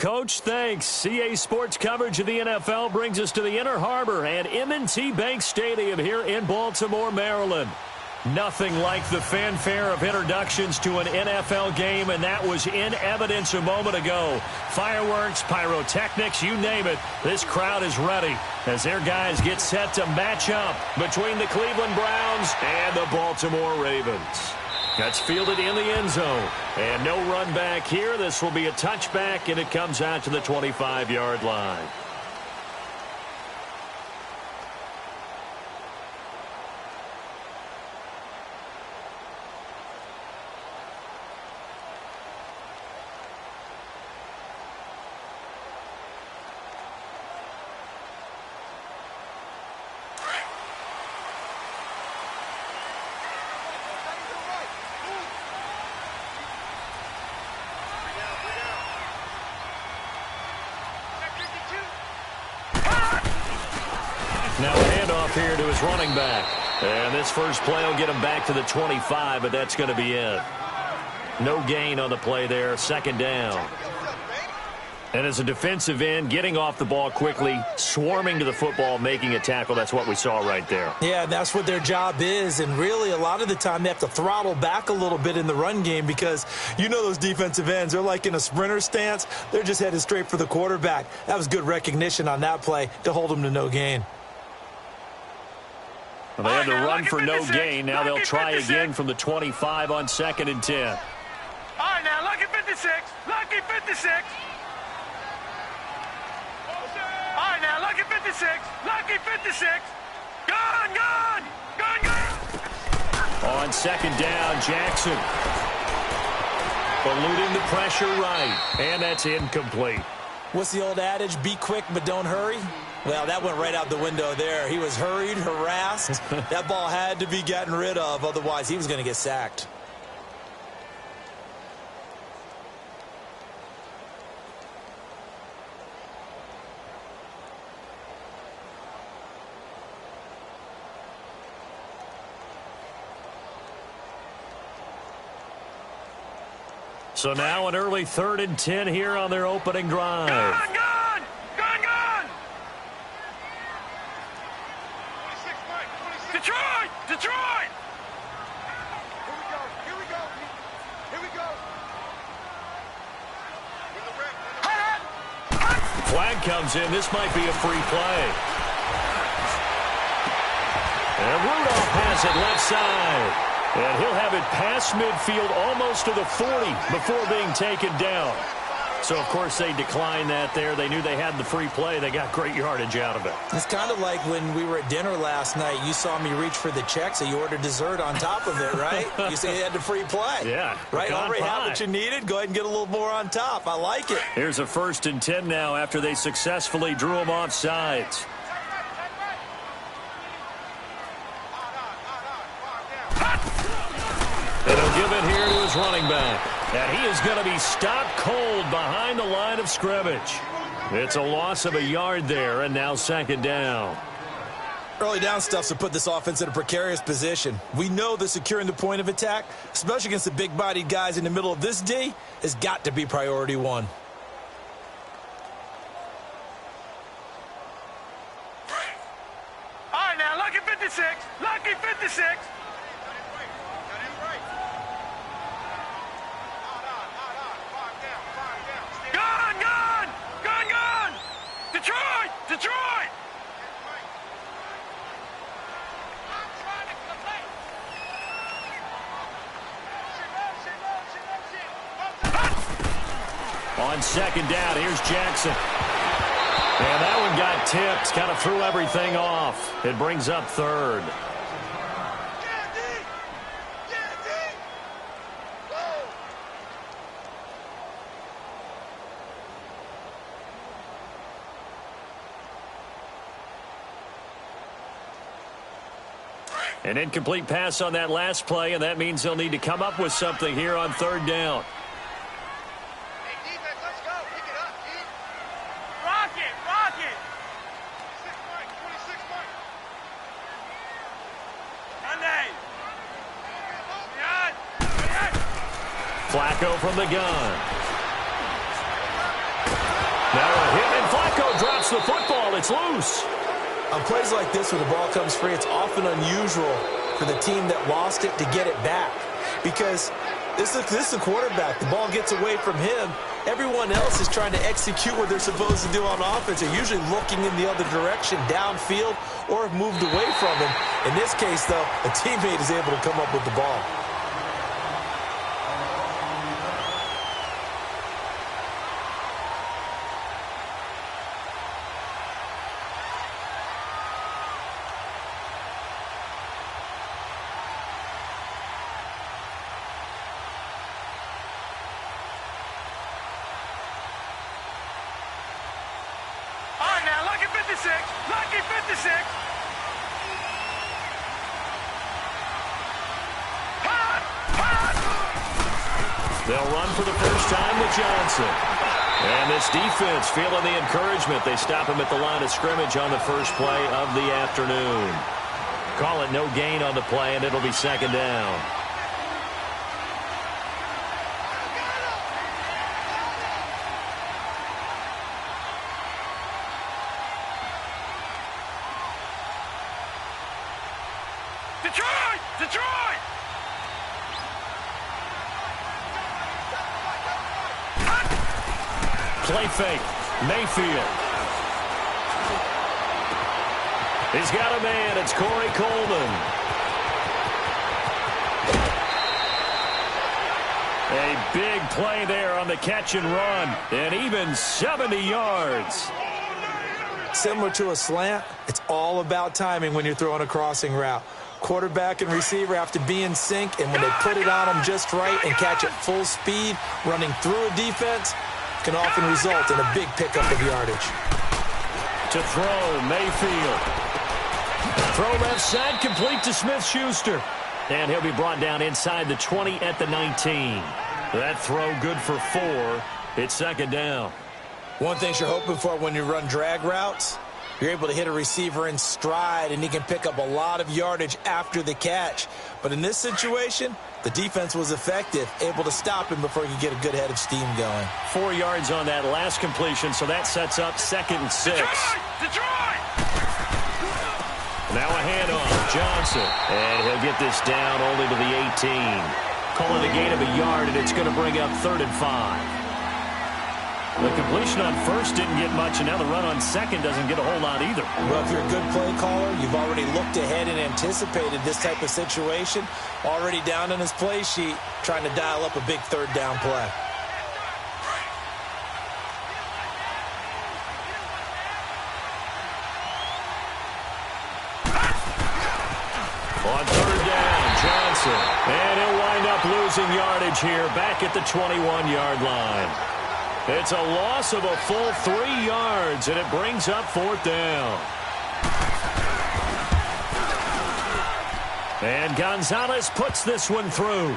Coach. Thanks. CA Sports coverage of the NFL brings us to the Inner Harbor and M&T Bank Stadium here in Baltimore, Maryland. Nothing like the fanfare of introductions to an NFL game, and that was in evidence a moment ago. Fireworks, pyrotechnics, you name it. This crowd is ready as their guys get set to match up between the Cleveland Browns and the Baltimore Ravens. That's fielded in the end zone. And no run back here. This will be a touchback, and it comes out to the 25-yard line. Now a handoff here to his running back. And this first play will get him back to the 25, but that's going to be it. No gain on the play there, second down. And as a defensive end, getting off the ball quickly, swarming to the football, making a tackle, that's what we saw right there. Yeah, that's what their job is. And really, a lot of the time, they have to throttle back a little bit in the run game because you know those defensive ends, they're like in a sprinter stance. They're just headed straight for the quarterback. That was good recognition on that play to hold them to no gain. Well, they had to run for no gain. Now they'll try again from the 25 on 2nd and 10. All right, now, lucky 56. Lucky 56. All right, now, lucky 56. Lucky 56. Gone, gone. Gone, gone. On 2nd down, Jackson. Eluding the pressure right. And that's incomplete. What's the old adage? Be quick, but don't hurry? Well, that went right out the window there. He was hurried, harassed. That ball had to be gotten rid of. Otherwise, he was going to get sacked. So now an early 3rd and 10 here on their opening drive. Gone, gone. Gone, gone. Detroit! Detroit! Here we go. Here we go. Here we go. Flag comes in. This might be a free play. And Rudolph has it left side. And he'll have it past midfield almost to the 40 before being taken down. So, of course, they declined that there. They knew they had the free play. They got great yardage out of it. It's kind of like when we were at dinner last night. You saw me reach for the check, so you ordered dessert on top of it, right? You said you had the free play. Yeah. Right? Already had what you needed. Go ahead and get a little more on top. I like it. Here's a 1st and 10 now after they successfully drew him off sides. And he'll give it here to his running back. And he is going to be stopped cold behind the line of scrimmage. It's a loss of a yard there, and now 2nd down. Early down stuff's to put this offense in a precarious position. We know that securing the point of attack, especially against the big-bodied guys in the middle of this D, has got to be priority one. All right, now, lucky 56. Lucky 56. Gone, gone. Gone, gone. Detroit. Detroit. On 2nd down, here's Jackson. And that one got tipped, kind of threw everything off. It brings up 3rd. An incomplete pass on that last play, and that means they'll need to come up with something here on 3rd down. Hey, defense, let's go. Pick it up, G. Rock it, rock it. 26 point. Sunday. Flacco from the gun. gets the football. It's loose. On plays like this where the ball comes free, it's often unusual for the team that lost it to get it back. Because this is the quarterback. The ball gets away from him. Everyone else is trying to execute what they're supposed to do on offense. They're usually looking in the other direction, downfield, or have moved away from him. In this case, though, a teammate is able to come up with the ball. Lucky 56. They'll run for the first time with Johnson. And this defense feeling the encouragement. They stop him at the line of scrimmage on the first play of the afternoon. Call it no gain on the play, and it'll be second down. Detroit! Play fake. Mayfield. He's got a man. It's Corey Coleman. A big play there on the catch and run. And even 70 yards. Similar to a slant, it's all about timing when you're throwing a crossing route. Quarterback and receiver have to be in sync, and when they put it on them just right and catch it full speed, running through a defense can often result in a big pickup of yardage. To throw, Mayfield. Throw left side, complete to Smith-Schuster. And he'll be brought down inside the 20 at the 19. That throw good for 4. It's second down. One thing you're hoping for when you run drag routes, you're able to hit a receiver in stride, and he can pick up a lot of yardage after the catch. But in this situation, the defense was effective, able to stop him before he could get a good head of steam going. 4 yards on that last completion, so that sets up 2nd and 6. Detroit! Now a handoff, Johnson. And he'll get this down only to the 18. Calling a gain of a yard, and it's going to bring up 3rd and 5. The completion on first didn't get much, and now the run on second doesn't get a whole lot either. Well, if you're a good play caller, you've already looked ahead and anticipated this type of situation. Already down in his play sheet, trying to dial up a big 3rd down play. On 3rd down, Johnson. And he'll wind up losing yardage here back at the 21-yard line. It's a loss of a full 3 yards, and it brings up 4th down. And Gonzalez puts this one through.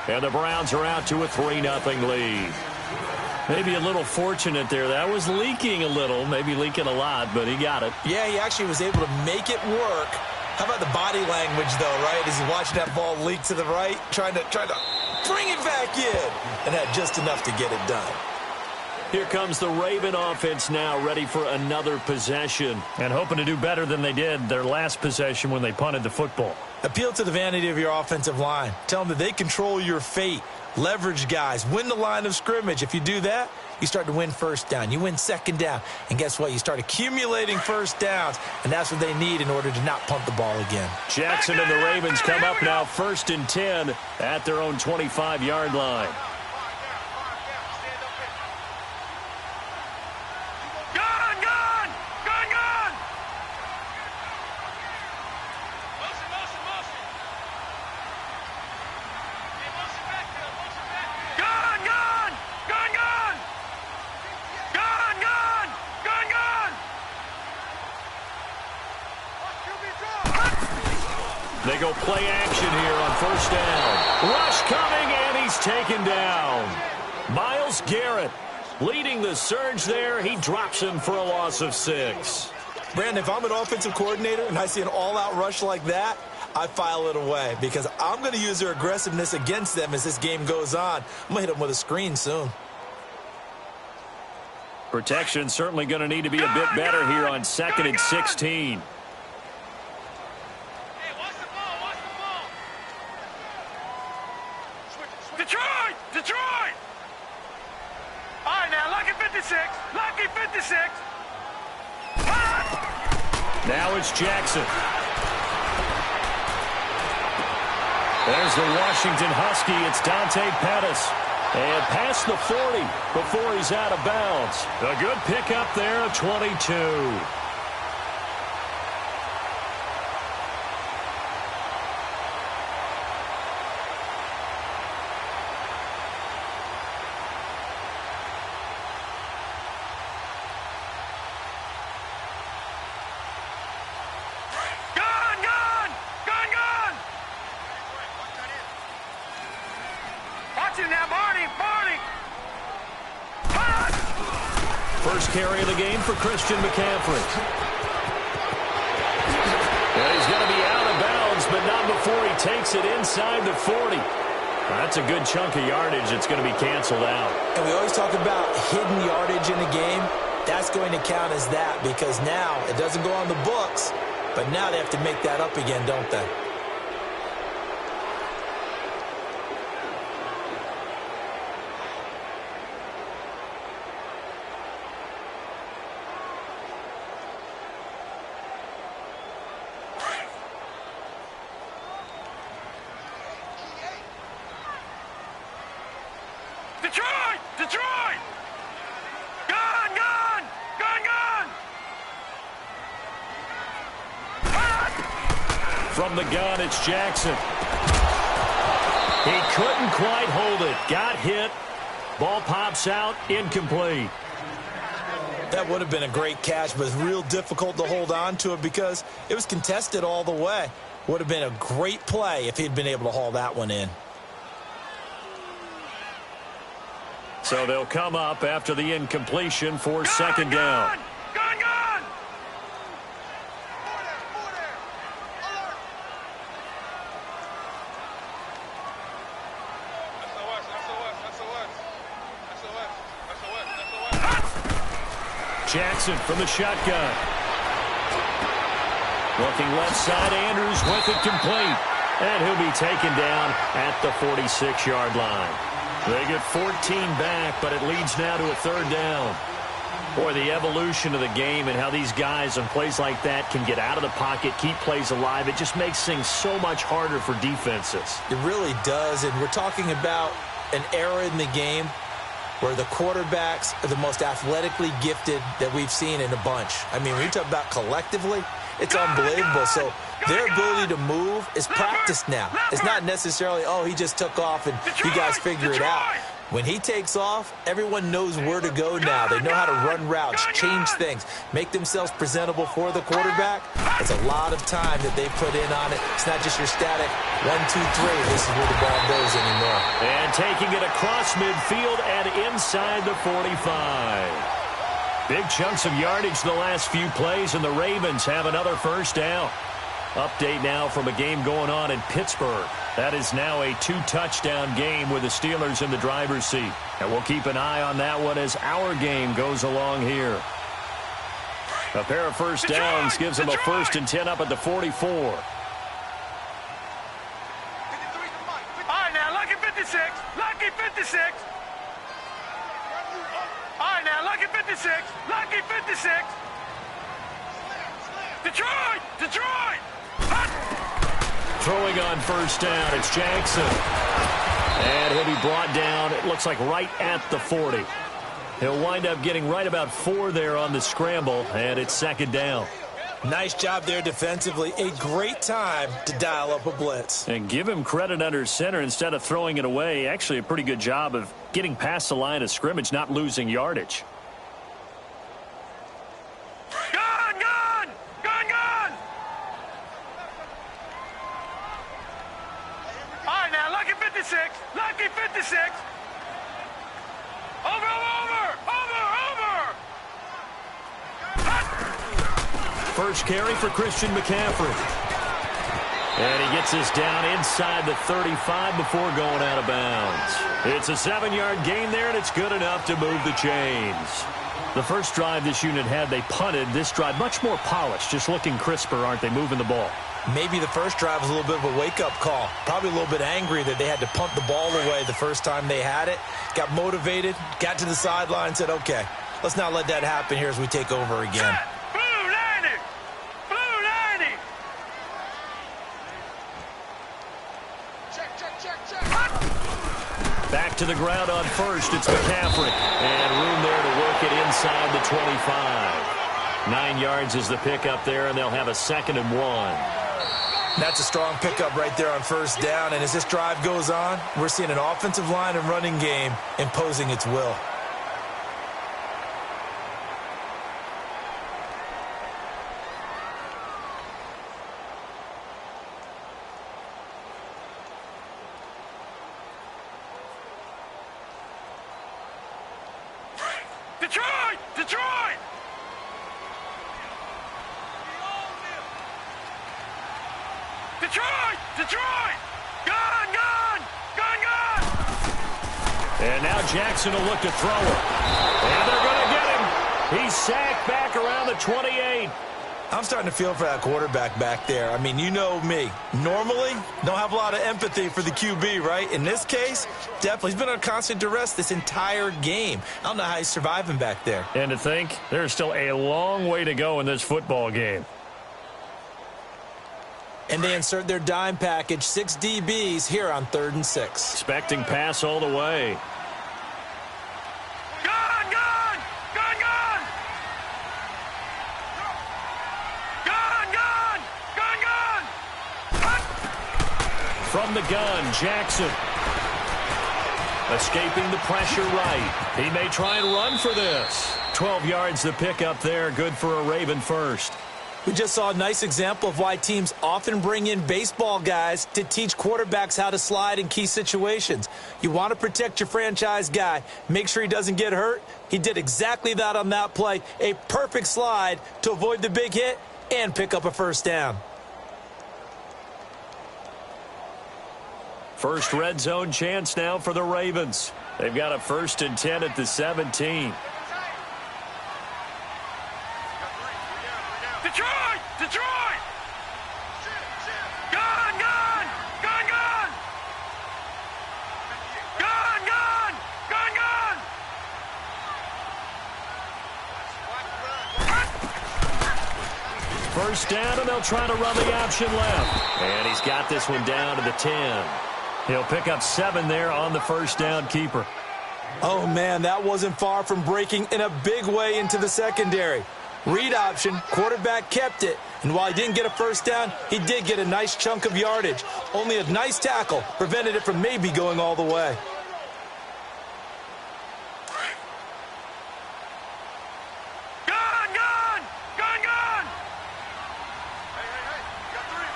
And the Browns are out to a 3-0 lead. Maybe a little fortunate there. That was leaking a little, maybe leaking a lot, but he got it. Yeah, he actually was able to make it work. How about the body language, though, right? As he watched that ball leak to the right, trying to bring it back in, and had just enough to get it done. Here comes the Raven offense now, ready for another possession. And hoping to do better than they did their last possession when they punted the football. Appeal to the vanity of your offensive line. Tell them that they control your fate. Leverage guys. Win the line of scrimmage. If you do that, you start to win 1st down. You win 2nd down. And guess what? You start accumulating 1st downs. And that's what they need in order to not punt the ball again. Jackson and the Ravens come up now 1st and 10 at their own 25-yard line. They go play action here on 1st down. Rush coming, and he's taken down. Myles Garrett leading the surge there. He drops him for a loss of 6. Brandon, if I'm an offensive coordinator and I see an all-out rush like that, I file it away because I'm going to use their aggressiveness against them as this game goes on. I'm going to hit them with a screen soon. Protection certainly going to need to be a bit better here on 2nd and 16. Detroit! Detroit! All right, now, lucky 56. Lucky 56. Now it's Jackson. There's the Washington Husky. It's Dante Pettis. And past the 40 before he's out of bounds. A good pickup there of 22. First carry of the game for Christian McCaffrey. And he's going to be out of bounds, but not before he takes it inside the 40. That's a good chunk of yardage. It's going to be canceled out. And we always talk about hidden yardage in a game. That's going to count as that because now it doesn't go on the books, but now they have to make that up again, don't they? Detroit! Detroit! Gone! Gone! Gone! Gone! From the gun, it's Jackson. He couldn't quite hold it. Got hit. Ball pops out. Incomplete. That would have been a great catch, but it's real difficult to hold on to it because it was contested all the way. Would have been a great play if he'd been able to haul that one in. So they'll come up after the incompletion for second down. Gone! Gone! Jackson from the shotgun. Looking left side, Andrews with it complete. And he'll be taken down at the 46-yard line. They get 14 back, but it leads now to a third down. Boy, the evolution of the game and how these guys on plays like that can get out of the pocket, keep plays alive, it just makes things so much harder for defenses. It really does, and we're talking about an era in the game where the quarterbacks are the most athletically gifted that we've seen in a bunch. I mean, when you talk about collectively, it's unbelievable. So their ability to move is practiced now. It's not necessarily, oh, he just took off and you guys figure it out. When he takes off, everyone knows where to go now. They know how to run routes, change things, make themselves presentable for the quarterback. It's a lot of time that they put in on it. It's not just your static 1, 2, 3. This is where the ball goes anymore. And taking it across midfield and inside the 45. Big chunks of yardage the last few plays, and the Ravens have another first down. Update now from a game going on in Pittsburgh. That is now a 2-touchdown game with the Steelers in the driver's seat. And we'll keep an eye on that one as our game goes along here. A pair of first downs gives them a 1st and 10 up at the 44. All right, now, lucky 56. Lucky 56. All right, now, lucky 56. Lucky 56. Detroit! Detroit! Throwing on first down, it's Jackson. And he'll be brought down, it looks like right at the 40. He'll wind up getting right about 4 there on the scramble, and it's second down. Nice job there defensively. A great time to dial up a blitz. And give him credit under center instead of throwing it away. Actually a pretty good job of getting past the line of scrimmage, not losing yardage. Lucky 56. Over. First carry for Christian McCaffrey. And he gets this down inside the 35 before going out of bounds. It's a 7-yard gain there, and it's good enough to move the chains. The first drive this unit had, they punted. This drive, much more polished, just looking crisper, aren't they, moving the ball? Maybe the first drive was a little bit of a wake-up call. Probably a little bit angry that they had to punt the ball away the first time they had it. Got motivated, got to the sideline, said, okay, let's not let that happen here as we take over again. Blue 90! Blue 90! Back to the ground on first. It's McCaffrey. And room there to work it inside the 25. 9 yards is the pickup there, and they'll have a 2nd and 1. That's a strong pickup right there on first down. And as this drive goes on, we're seeing an offensive line and running game imposing its will. Detroit! Detroit! Detroit! Detroit! Gone! Gone! Gone! Gone! And now Jackson will look to throw it. And they're going to get him. He's sacked back around the 28. I'm starting to feel for that quarterback back there. I mean, you know me. Normally, don't have a lot of empathy for the QB, right? In this case, definitely. He's been under constant duress this entire game. I don't know how he's surviving back there. And to think, there's still a long way to go in this football game. And they insert their dime package, 6 DBs here on 3rd and 6. Expecting pass all the way. Gone! Gone! Gone! Gone! Gone! Gone! Gone! Gone! From the gun, Jackson. Escaping the pressure right. He may try and run for this. 12 yards the pickup there. Good for a Raven first. We just saw a nice example of why teams often bring in baseball guys to teach quarterbacks how to slide in key situations. You want to protect your franchise guy. Make sure he doesn't get hurt. He did exactly that on that play. A perfect slide to avoid the big hit and pick up a first down. First red zone chance now for the Ravens. They've got a 1st and 10 at the 17. Detroit! Detroit! Gone! Gone! Gone! Gone! Gone! Gone! Gone! Gone! First down, and they'll try to run the option left. And he's got this one down to the 10. He'll pick up 7 there on the first down keeper. Oh, man, that wasn't far from breaking in a big way into the secondary. Read option, quarterback kept it, and while he didn't get a first down, he did get a nice chunk of yardage. Only a nice tackle prevented it from maybe going all the way. Gone! Gone! Gone! Gone!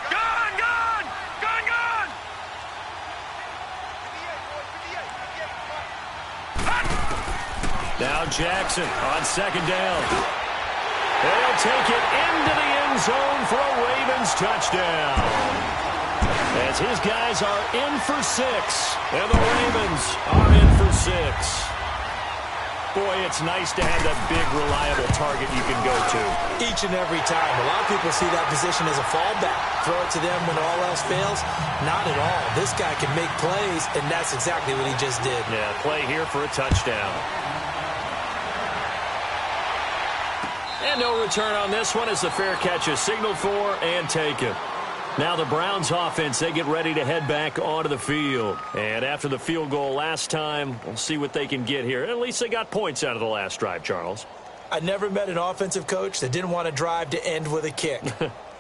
Gone! Gone! Gone! Gone! Now Jackson on 2nd down. They'll take it into the end zone for a Ravens touchdown. As his guys are in for 6, and the Ravens are in for 6. Boy, it's nice to have that big, reliable target you can go to. Each and every time. A lot of people see that position as a fallback. Throw it to them when all else fails. Not at all. This guy can make plays, and that's exactly what he just did. Yeah, play here for a touchdown. And no return on this one as the fair catch is signaled for and taken. Now the Browns offense, they get ready to head back onto the field. And after the field goal last time, we'll see what they can get here. At least they got points out of the last drive, Charles. I never met an offensive coach that didn't want to drive to end with a kick.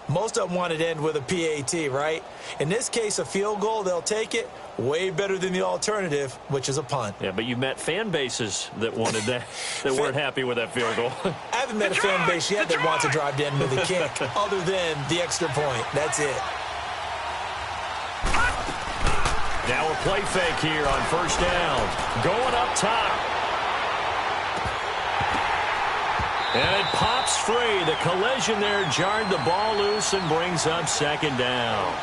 Most of them wanted to end with a PAT, right? In this case, a field goal, they'll take it. Way better than the alternative, which is a punt. Yeah, but you met fan bases that wanted that, that weren't happy with that field goal. I haven't met a fan base yet that wants to drive to end with a kick, other than the extra point. That's it. Now a play fake here on first down. Going up top. And it pops free. The collision there jarred the ball loose and brings up 2nd down.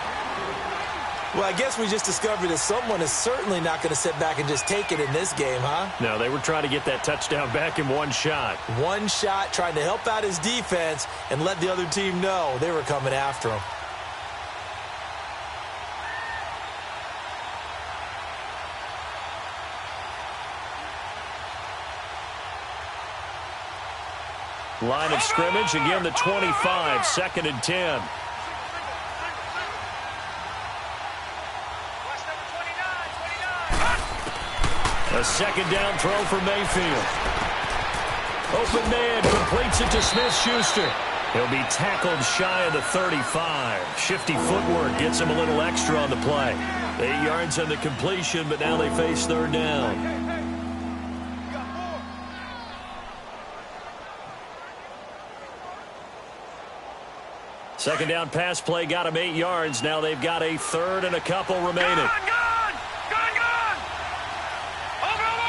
Well, I guess we just discovered that someone is certainly not going to sit back and just take it in this game, huh? No, they were trying to get that touchdown back in one shot. One shot, trying to help out his defense and let the other team know they were coming after him. Line of scrimmage, again the 25, 2nd and 10. A 2nd down throw for Mayfield. Open man, completes it to Smith-Schuster. He'll be tackled shy of the 35. Shifty footwork gets him a little extra on the play. 8 yards on the completion, but now they face 3rd down. Second down pass play got him 8 yards. Now they've got a 3rd and a couple remaining. Gone! Over!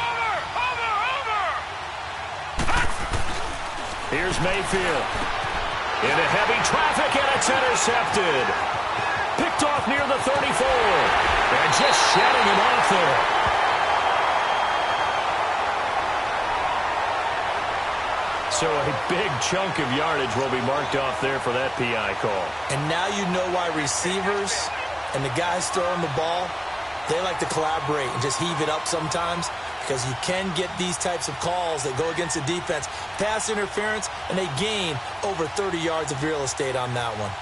Here's Mayfield. Into heavy traffic, and it's intercepted. Picked off near the 34. And just shedding him off there. So a big chunk of yardage will be marked off there for that PI call. And now you know why receivers and the guys throwing the ball, they like to collaborate and just heave it up sometimes, because you can get these types of calls that go against the defense, pass interference, and they gain over 30 yards of real estate on that one.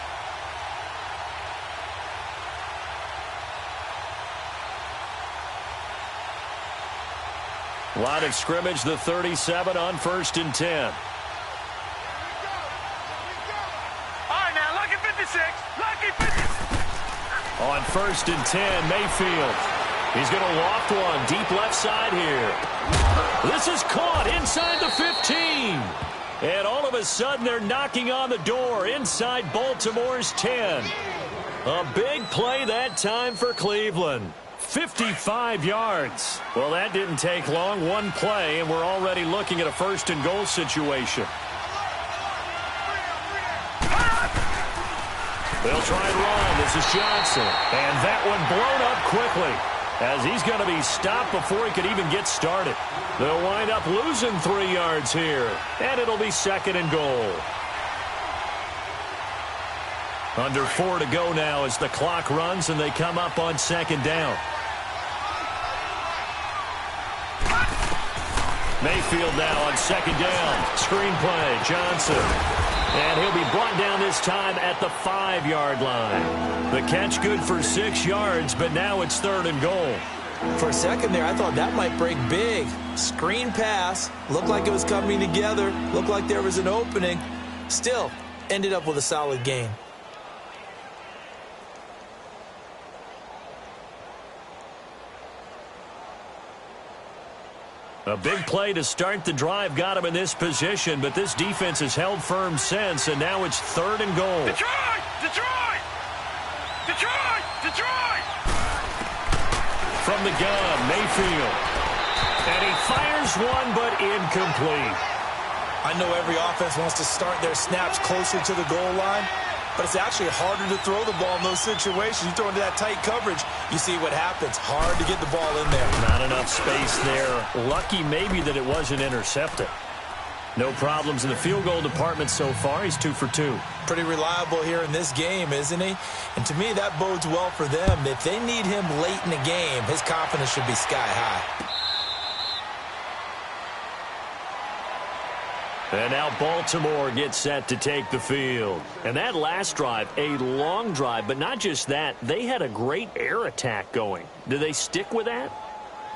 Line of scrimmage, the 37 on 1st and 10. All right, now, lucky 56. Lucky 56. On 1st and 10, Mayfield. He's going to loft one deep left side here. This is caught inside the 15. And all of a sudden, they're knocking on the door inside Baltimore's 10. A big play that time for Cleveland. 55 yards. Well, that didn't take long. One play, and we're already looking at a 1st and goal situation. They'll try and run. This is Johnson. And that one blown up quickly, as he's going to be stopped before he could even get started. They'll wind up losing 3 yards here, and it'll be 2nd and goal. Under 4 to go now as the clock runs, and they come up on 2nd down. Mayfield now on 2nd down. Screen play, Johnson. And he'll be brought down this time at the 5-yard line. The catch good for 6 yards, but now it's 3rd and goal. For a second there, I thought that might break big. Screen pass. Looked like it was coming together. Looked like there was an opening. Still, ended up with a solid gain. A big play to start the drive got him in this position, but this defense has held firm since, and now it's 3rd and goal. Detroit! Detroit! Detroit! Detroit! From the gun, Mayfield. And he fires one, but incomplete. I know every offense wants to start their snaps closer to the goal line, but it's actually harder to throw the ball in those situations. You throw into that tight coverage, you see what happens. Hard to get the ball in there. Not enough space there. Lucky maybe that it wasn't intercepted. No problems in the field goal department so far. He's 2 for 2. Pretty reliable here in this game, isn't he? And to me, that bodes well for them. If they need him late in the game, his confidence should be sky high. And now Baltimore gets set to take the field. And that last drive, a long drive, but not just that. They had a great air attack going. Do they stick with that?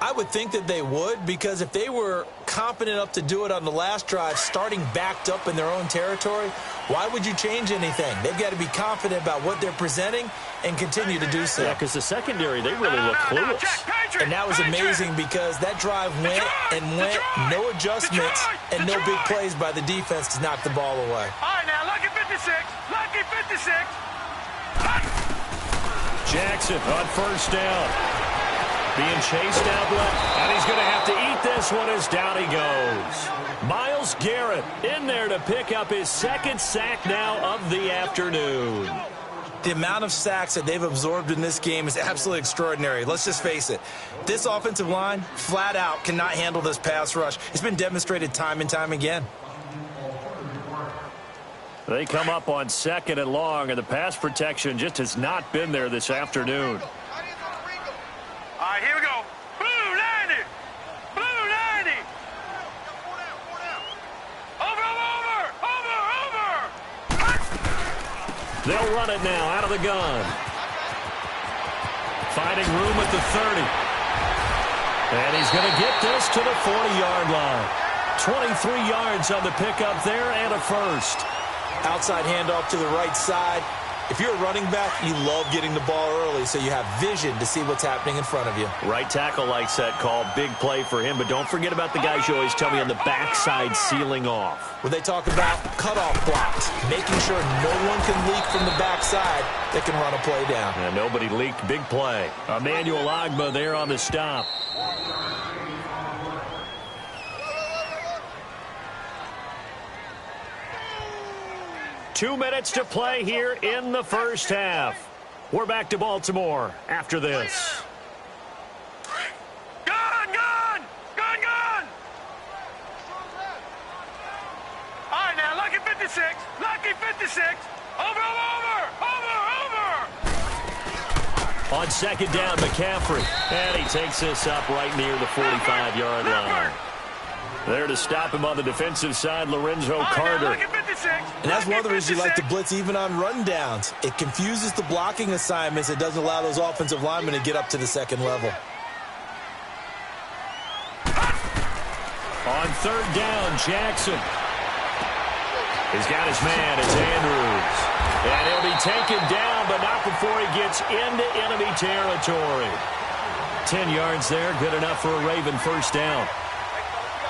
I would think that they would, because if they were confident enough to do it on the last drive, starting backed up in their own territory, why would you change anything? They've got to be confident about what they're presenting and continue to do so. Yeah, because the secondary, they really look clueless. And that was amazing, because that drive went and went, no adjustments, and no big plays by the defense to knock the ball away. All right, now, lucky 56. Lucky 56. Jackson on 1st down. Being chased outlet, and he's going to have to eat this one as down he goes. Myles Garrett in there to pick up his 2nd sack now of the afternoon. The amount of sacks that they've absorbed in this game is absolutely extraordinary. Let's just face it. This offensive line, flat out, cannot handle this pass rush. It's been demonstrated time and time again. They come up on 2nd and long, and the pass protection just has not been there this afternoon. All right, here we go. Blue 90. Blue 90. Over. They'll run it now out of the gun. Finding room at the 30. And he's going to get this to the 40-yard line. 23 yards on the pickup there and a first. Outside handoff to the right side. If you're a running back, you love getting the ball early so you have vision to see what's happening in front of you. Right tackle likes that call. Big play for him, but don't forget about the guys you always tell me on the backside sealing off. Where they talk about cutoff blocks, making sure no one can leak from the backside that can run a play down. And nobody leaked. Big play. Emmanuel Agba there on the stop. Two minutes to play here in the first half. We're back to Baltimore after this. Gun! All right, now, lucky 56. Lucky 56. Over. On 2nd down, McCaffrey. And he takes this up right near the 45-yard line. There to stop him on the defensive side, Lorenzo Carter. And that's one of the reasons you like to blitz even on rundowns. It confuses the blocking assignments. It doesn't allow those offensive linemen to get up to the 2nd level. On 3rd down, Jackson. He's got his man. It's Andrews. And he'll be taken down, but not before he gets into enemy territory. 10 yards there, good enough for a Raven first down.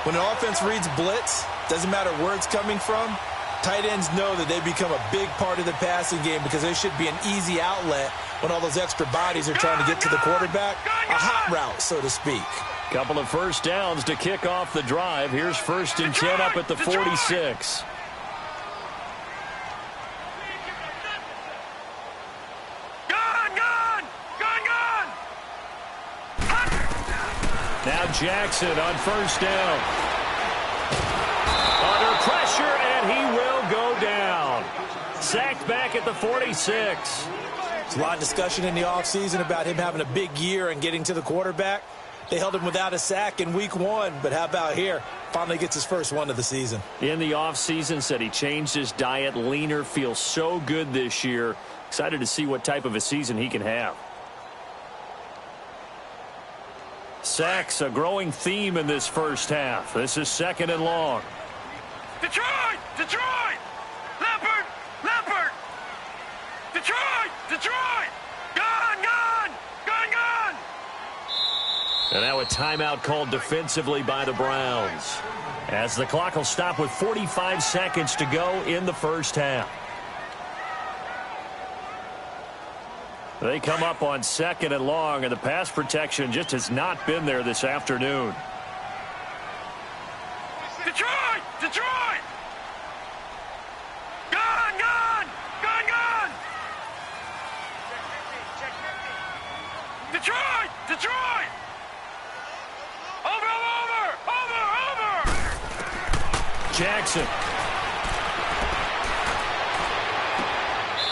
When an offense reads blitz, doesn't matter where it's coming from, tight ends know that they become a big part of the passing game because there should be an easy outlet when all those extra bodies are trying to get to the quarterback. A hot route, so to speak. Couple of first downs to kick off the drive. Here's 1st and 10 up at the 46. Now Jackson on 1st down. Under pressure, and he will go down. Sacked back at the 46. There's a lot of discussion in the offseason about him having a big year and getting to the quarterback. They held him without a sack in week 1, but how about here? Finally gets his first one of the season. In the offseason, said he changed his diet, leaner, feels so good this year. Excited to see what type of a season he can have. Sacks, a growing theme in this first half. This is 2nd and long. Detroit! Leopard! Detroit! Gun! And now a timeout called defensively by the Browns, as the clock will stop with 45 seconds to go in the first half. They come up on 2nd and long, and the pass protection just has not been there this afternoon. Detroit! Gun! Detroit! Over! Jackson.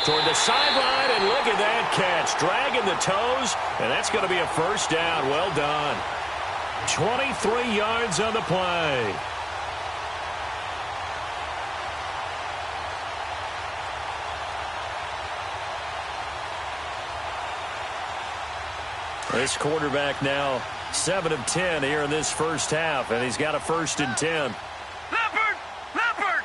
Toward the sideline, and look at that catch. Dragging the toes, and that's going to be a first down. Well done. 23 yards on the play. This quarterback now 7 of 10 here in this first half, and he's got a 1st and 10. Leopard! Over!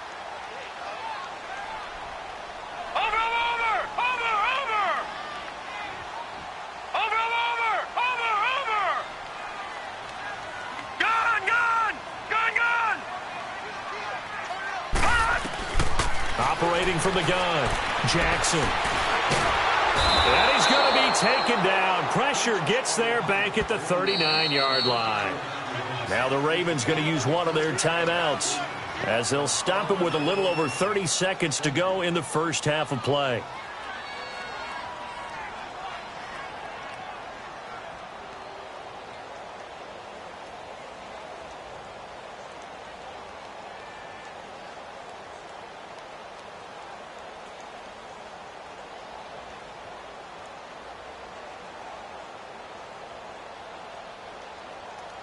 Gun! Operating from the gun, Jackson. And he's going to be taken down. Pressure gets there back at the 39-yard line. Now the Ravens going to use one of their timeouts, as they'll stop it with a little over 30 seconds to go in the first half of play.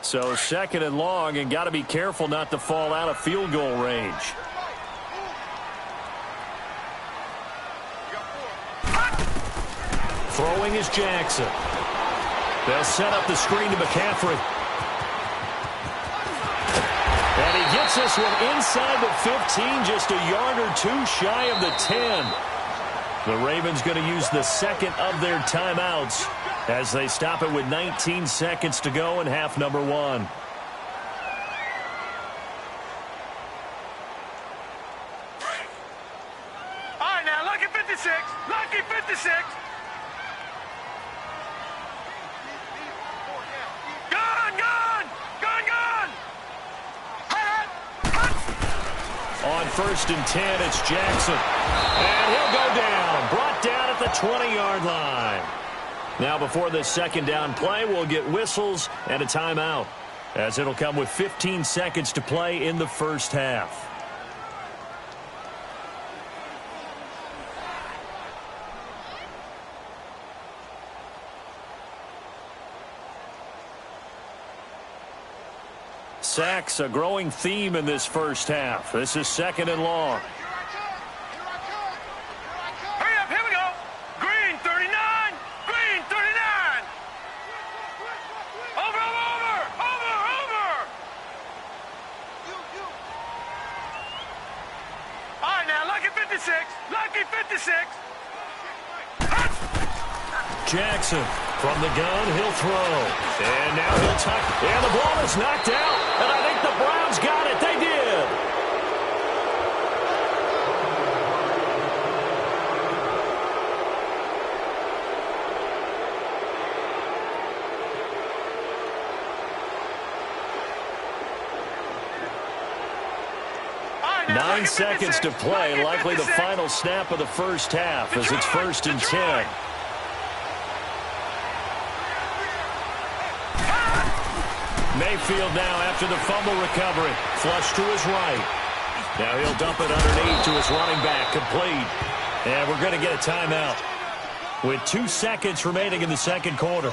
So second and long, and got to be careful not to fall out of field goal range. Throwing is Jackson. They'll set up the screen to McCaffrey. And he gets this one inside the 15, just a yard or two shy of the 10. The Ravens going to use the second of their timeouts as they stop it with 19 seconds to go in half number 1. All right, now, lucky 56. Lucky 56. Gun, gun. Gun, gun. On 1st and 10, it's Jackson. And he'll go down. Brought down at the 20-yard line. Now, before this second down play, we'll get whistles and a timeout, as it'll come with 15 seconds to play in the first half. Sacks, a growing theme in this first half. This is second and long. Hurry up, here we go. Green 39. Green 39. Over, over, over. Over, over. All right, now, lucky 56. Lucky 56. Jackson from the gun, he'll throw. And now he'll tuck. And the ball is knocked out. And I think the Browns got it. They did. All right, now, 9 lucky seconds 56. to play. Lucky Likely the 56. final snap of the first half as it's 1st and 10. Mayfield now after the fumble recovery. Flush to his right. Now he'll dump it underneath to his running back. Complete. And we're going to get a timeout with 2 seconds remaining in the second quarter.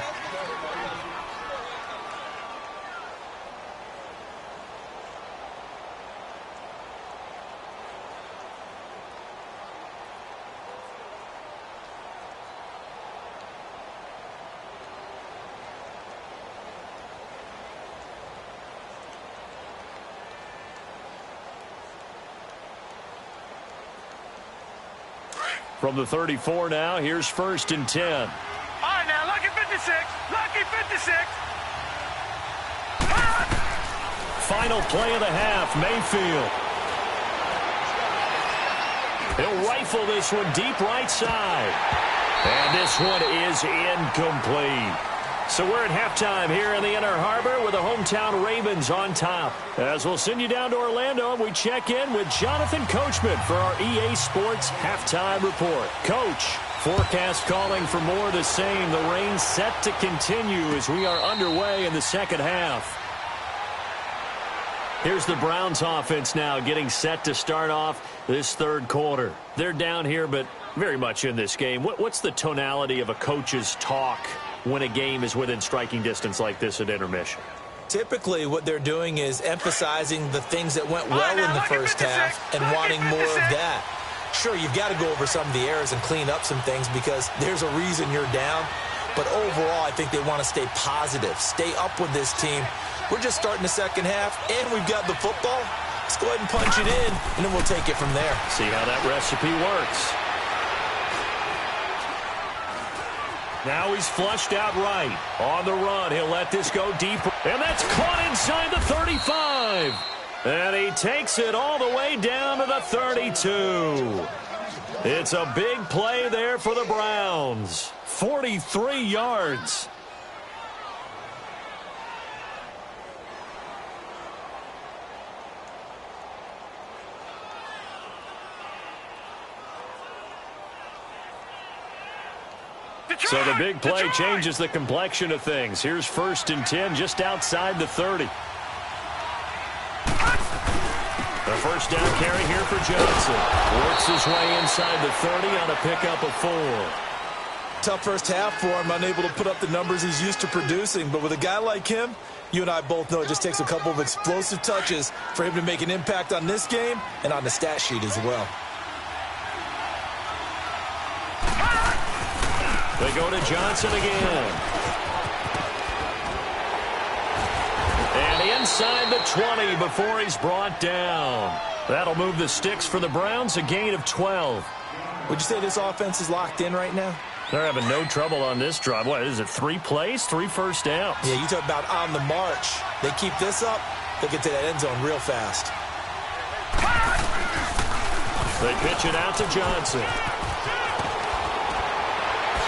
From the 34 now, here's 1st and 10. All right, now, lucky 56. Lucky 56. Final play of the half, Mayfield. He'll rifle this one deep right side. And this one is incomplete. So we're at halftime here in the Inner Harbor with the hometown Ravens on top. As we'll send you down to Orlando, and we check in with Jonathan Coachman for our EA Sports Halftime Report. Coach, forecast calling for more of the same. The rain set to continue as we are underway in the second half. Here's the Browns offense now getting set to start off this third quarter. They're down here, but very much in this game. What's the tonality of a coach's talk when a game is within striking distance like this at intermission? Typically, what they're doing is emphasizing the things that went well in the first half and wanting more of that. Sure, you've got to go over some of the errors and clean up some things because there's a reason you're down. But overall, I think they want to stay positive, stay up with this team. We're just starting the second half, and we've got the football. Let's go ahead and punch it in, and then we'll take it from there. See how that recipe works. Now he's flushed out right. On the run, he'll let this go deep. And that's caught inside the 35. And he takes it all the way down to the 32. It's a big play there for the Browns. 43 yards. So the big play changes the complexion of things. Here's 1st and 10 just outside the 30. The first down carry here for Johnson. Works his way inside the 30 on a pickup of 4. Tough first half for him, unable to put up the numbers he's used to producing. But with a guy like him, you and I both know it just takes a couple of explosive touches for him to make an impact on this game and on the stat sheet as well. They go to Johnson again. And inside the 20 before he's brought down. That'll move the sticks for the Browns, a gain of 12. Would you say this offense is locked in right now? They're having no trouble on this drive. What is it, 3 plays, 3 first downs? Yeah, you talk about on the march. They keep this up, they'll get to that end zone real fast. They pitch it out to Johnson.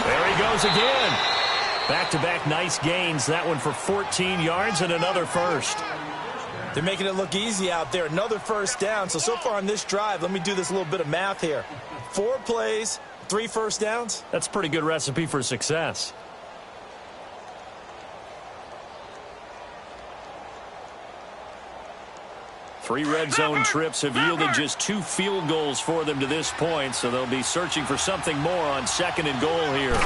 There he goes again. Back-to-back nice gains. That one for 14 yards and another first. They're making it look easy out there. Another first down. So far on this drive, let me do this little bit of math here. 4 plays, 3 first downs. That's a pretty good recipe for success. Three red zone trips have yielded just 2 field goals for them to this point, so they'll be searching for something more on 2nd and goal here.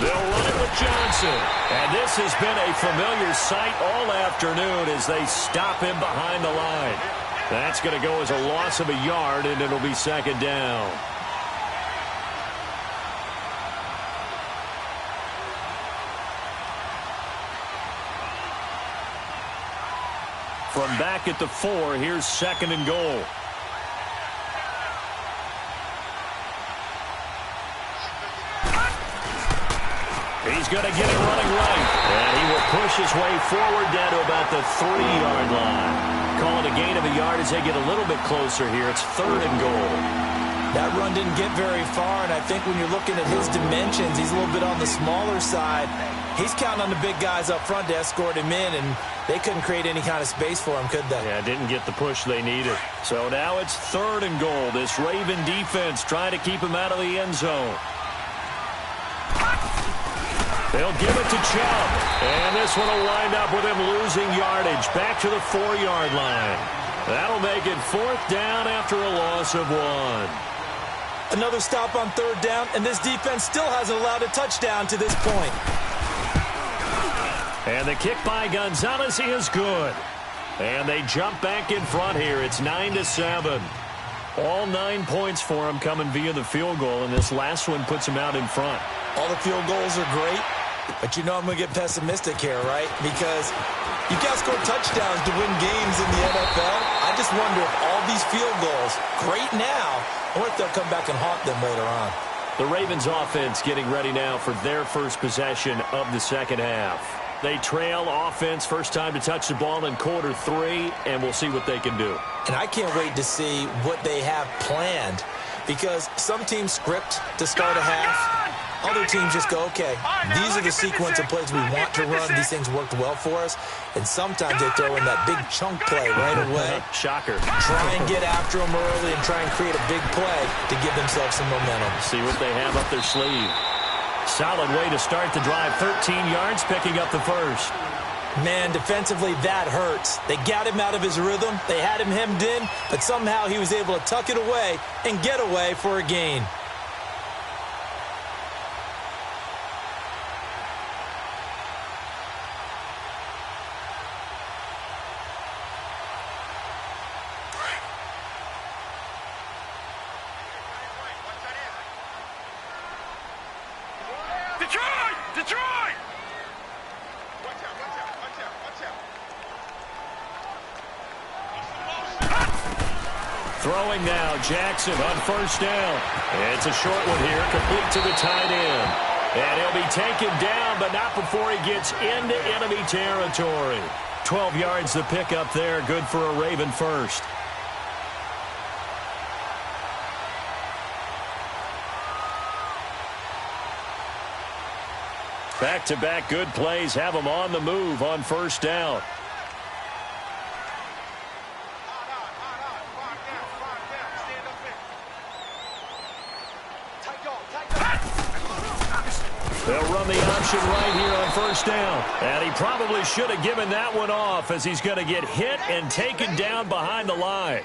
They'll run it with Johnson. And this has been a familiar sight all afternoon as they stop him behind the line. That's going to go as a loss of a yard, and it'll be 2nd down. From back at the 4, here's 2nd and goal. He's going to get it running right. And he will push his way forward down to about the 3-yard line. Call it a gain of a yard as they get a little bit closer here. It's 3rd and goal. That run didn't get very far, and I think when you're looking at his dimensions, he's a little bit on the smaller side. He's counting on the big guys up front to escort him in, and they couldn't create any kind of space for him, could they? Yeah, didn't get the push they needed. So now it's 3rd and goal. This Raven defense trying to keep him out of the end zone. They'll give it to Chubb. And this one will wind up with him losing yardage back to the 4-yard line. That'll make it 4th down after a loss of 1. Another stop on 3rd down, and this defense still hasn't allowed a touchdown to this point. And the kick by Gonzalez is good. And they jump back in front here. It's 9-7. All 9 points for them coming via the field goal, and this last one puts them out in front. All the field goals are great, but you know I'm going to get pessimistic here, right? Because you got to score touchdowns to win games in the NFL. I just wonder if all these field goals, great now, or if they'll come back and haunt them later on. The Ravens offense getting ready now for their first possession of the 2nd half. They trail offense, first time to touch the ball in quarter 3, and we'll see what they can do. And I can't wait to see what they have planned, because some teams script to start a half. Other teams just go, okay, these are the sequence of plays we want to run. These things worked well for us. And sometimes they throw in that big chunk play right away. Shocker. Try and get after them early and try and create a big play to give themselves some momentum. See what they have up their sleeve. Solid way to start the drive. 13 yards, picking up the first. Man, defensively, that hurts. They got him out of his rhythm. They had him hemmed in, but somehow he was able to tuck it away and get away for a gain. Detroit! Throwing now, Jackson on first down. It's a short one here, complete to the tight end. And he'll be taken down, but not before he gets into enemy territory. 12 yards to pick up there, good for a Raven first. Back-to-back good plays have them on the move on first down. They'll run the option right here on first down. And he probably should have given that one off as he's going to get hit and taken down behind the line.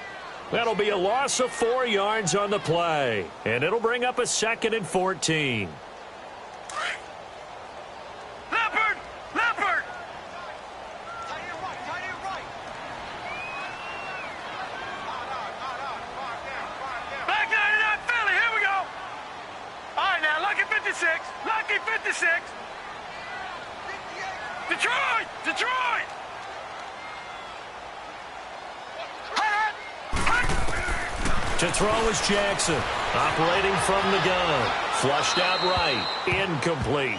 That'll be a loss of 4 yards on the play. And it'll bring up a 2nd and 14. Leopard! Leopard! Back 99 Philly, here we go! All right, now, lucky 56. Lucky 56. Detroit! Detroit! To throw is Jackson. Operating from the gun. Flushed out right. Incomplete.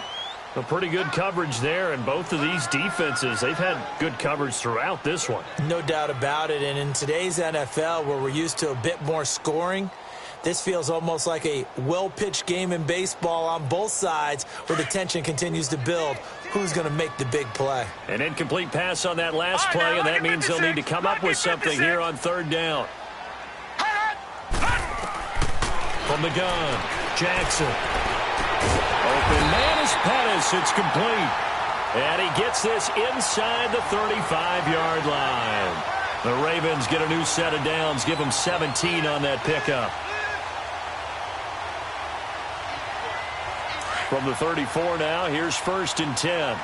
A pretty good coverage there, and both of these defenses, they've had good coverage throughout this one. No doubt about it, and in today's NFL, where we're used to a bit more scoring, this feels almost like a well-pitched game in baseball on both sides where the tension continues to build. Who's going to make the big play? An incomplete pass on that last play, and that means they'll need to come up with something here on 3rd down. From the gun, Jackson. Open man is Pettis. It's complete. And he gets this inside the 35-yard line. The Ravens get a new set of downs. Give them 17 on that pickup. From the 34 now, here's 1st and 10.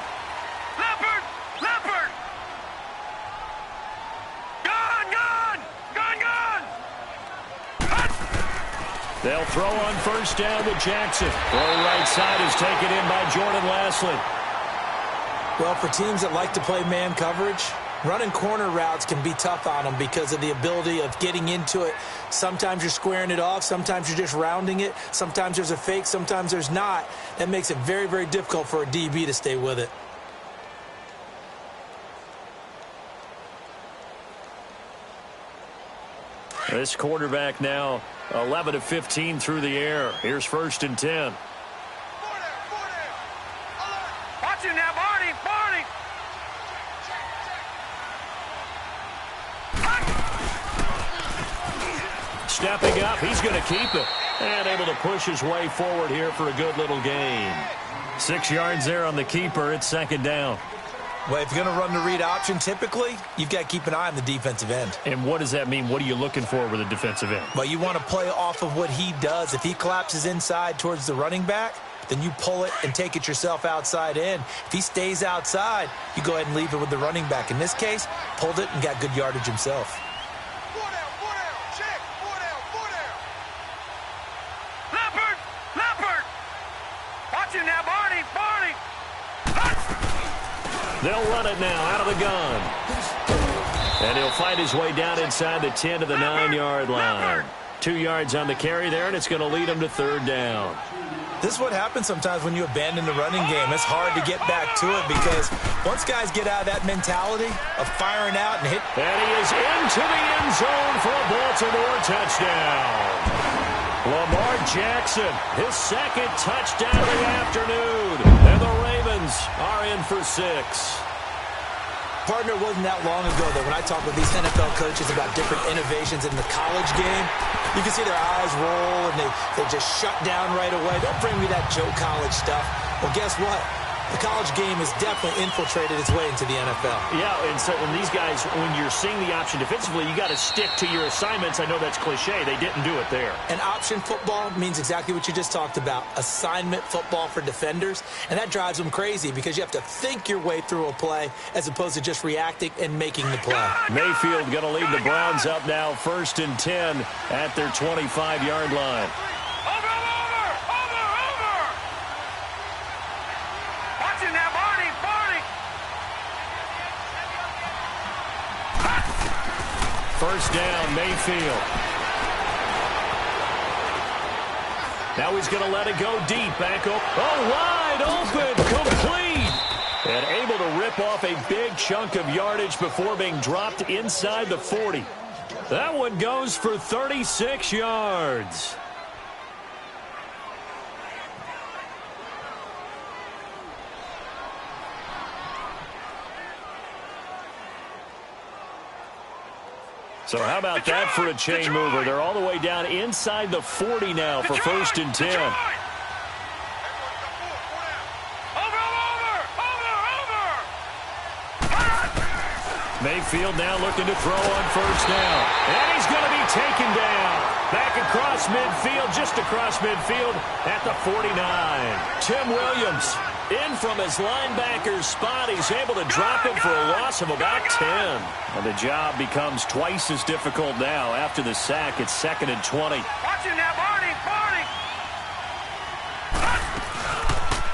Leopard! Leopard! Gun! Gun! Gun! Gun! They'll throw on 1st down with Jackson. Throw right side is taken in by Jordan Lastly. Well, for teams that like to play man coverage, running corner routes can be tough on them because of the ability of getting into it. Sometimes you're squaring it off. Sometimes you're just rounding it. Sometimes there's a fake. Sometimes there's not. That makes it very, very difficult for a DB to stay with it. This quarterback now 11 of 15 through the air. Here's 1st and 10. Watch it now, Barney! Barney! Stepping up, he's going to keep it. And able to push his way forward here for a good little gain. 6 yards there on the keeper. It's 2nd down. Well, if you're going to run the read option, typically, you've got to keep an eye on the defensive end. And what does that mean? What are you looking for with a defensive end? Well, you want to play off of what he does. If he collapses inside towards the running back, then you pull it and take it yourself outside in. If he stays outside, you go ahead and leave it with the running back. In this case, pulled it and got good yardage himself. Leopard! Leopard! Watch it now, Barney! Barney! They'll run it now out of the gun. And he'll find his way down inside the 10 to the 9-yard line. 2 yards on the carry there, and it's going to lead him to 3rd down. This is what happens sometimes when you abandon the running game. It's hard to get back to it because once guys get out of that mentality of firing out and hit. And he is into the end zone for a Baltimore touchdown. Lamar Jackson, his 2nd touchdown of the afternoon. And the Ravens are in for 6. Partner, it wasn't that long ago that when I talk with these NFL coaches about different innovations in the college game, you can see their eyes roll and they just shut down right away. Don't bring me that Joe College stuff. Well, guess what? The college game has definitely infiltrated its way into the NFL. Yeah, and so when these guys, when you're seeing the option defensively, you got to stick to your assignments. I know that's cliche. They didn't do it there. And option football means exactly what you just talked about, assignment football for defenders. And that drives them crazy because you have to think your way through a play as opposed to just reacting and making the play. Mayfield going to lead the Browns up now 1st and 10 at their 25-yard line. First down, Mayfield. Now he's going to let it go deep. Back up. Oh, wide open. Complete. And able to rip off a big chunk of yardage before being dropped inside the 40. That one goes for 36 yards. So how about that for a chain mover? They're all the way down inside the 40 now for 1st and 10. Mayfield now looking to throw on first down. And he's going to be taken down. Back across midfield, just across midfield at the 49. Tim Williams in from his linebacker's spot. He's able to drop him for a loss of about 10. And the job becomes twice as difficult now after the sack. It's 2nd and 20. Watch him now, Barney.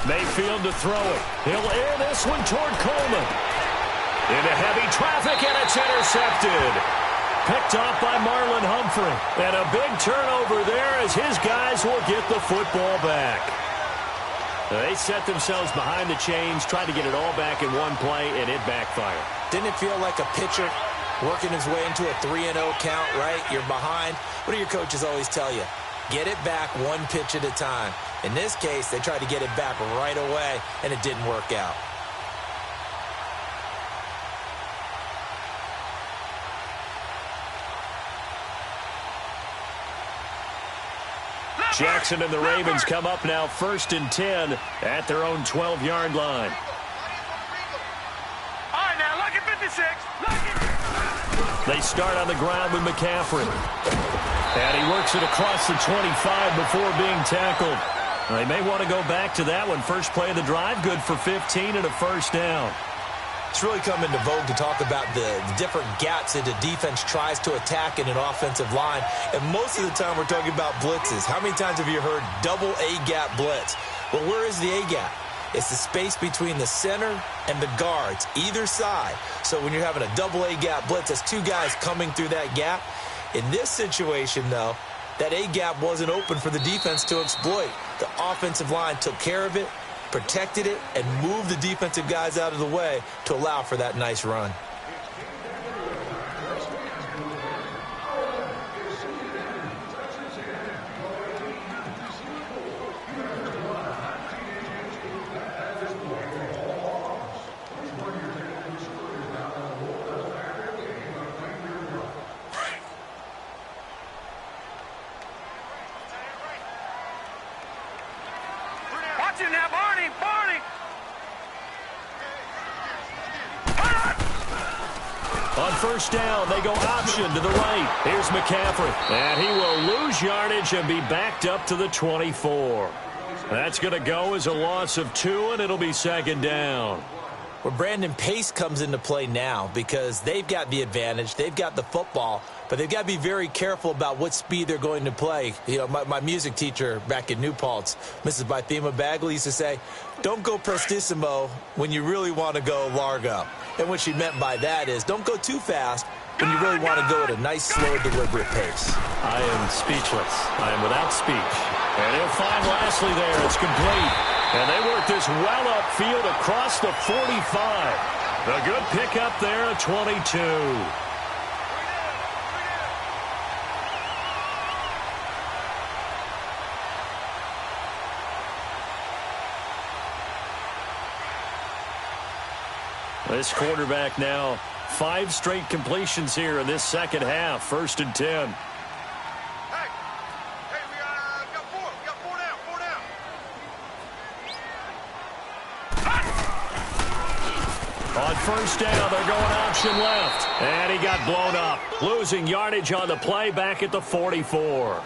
Mayfield to throw it. He'll air this one toward Coleman. Into heavy traffic, and it's intercepted. Picked off by Marlon Humphrey. And a big turnover there as his guys will get the football back. They set themselves behind the chains, tried to get it all back in one play, and it backfired. Didn't it feel like a pitcher working his way into a 3-0 count, right? You're behind. What do your coaches always tell you? Get it back one pitch at a time. In this case, they tried to get it back right away, and it didn't work out. Jackson and the Ravens come up now 1st and 10 at their own 12-yard line. All right, now, lucky 56. Lucky. They start on the ground with McCaffrey. And he works it across the 25 before being tackled. They may want to go back to that one. First play of the drive, good for 15 and a first down. It's really come into vogue to talk about the different gaps that the defense tries to attack in an offensive line. And most of the time we're talking about blitzes. How many times have you heard double A-gap blitz? Well, where is the A-gap? It's the space between the center and the guards, either side. So when you're having a double A-gap blitz, that's two guys coming through that gap. In this situation, though, that A-gap wasn't open for the defense to exploit. The offensive line took care of it, protected it, and moved the defensive guys out of the way to allow for that nice run. Watch him now, Barney. On first down, they go option to the right. Here's McCaffrey. And he will lose yardage and be backed up to the 24. That's going to go as a loss of 2, and it'll be 2nd down. Well, Brandon, pace comes into play now because they've got the advantage. They've got the football, but they've got to be very careful about what speed they're going to play. You know, my music teacher back in New Paltz, Mrs. Bythema Bagley, used to say, don't go prestissimo when you really want to go largo. And what she meant by that is don't go too fast when you really want to go at a nice, slow, deliberate pace. I am speechless. I am without speech. And he'll find Lashley there. It's complete. And they work this well upfield across the 45. A good pickup there at 22. This quarterback now 5 straight completions here in this second half. 1st and 10. Hey, we got 4. We got 4 down. 4 down. On first down, they're going option left. And he got blown up. Losing yardage on the play back at the 44.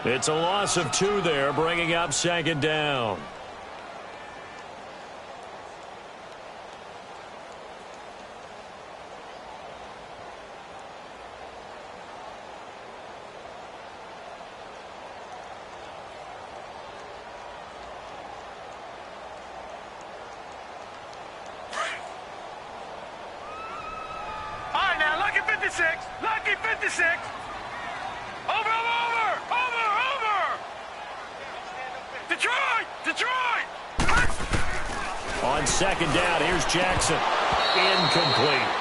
It's a loss of 2 there, bringing up 2nd down. Lucky 56. Over. Detroit. On 2nd down, here's Jackson. Incomplete.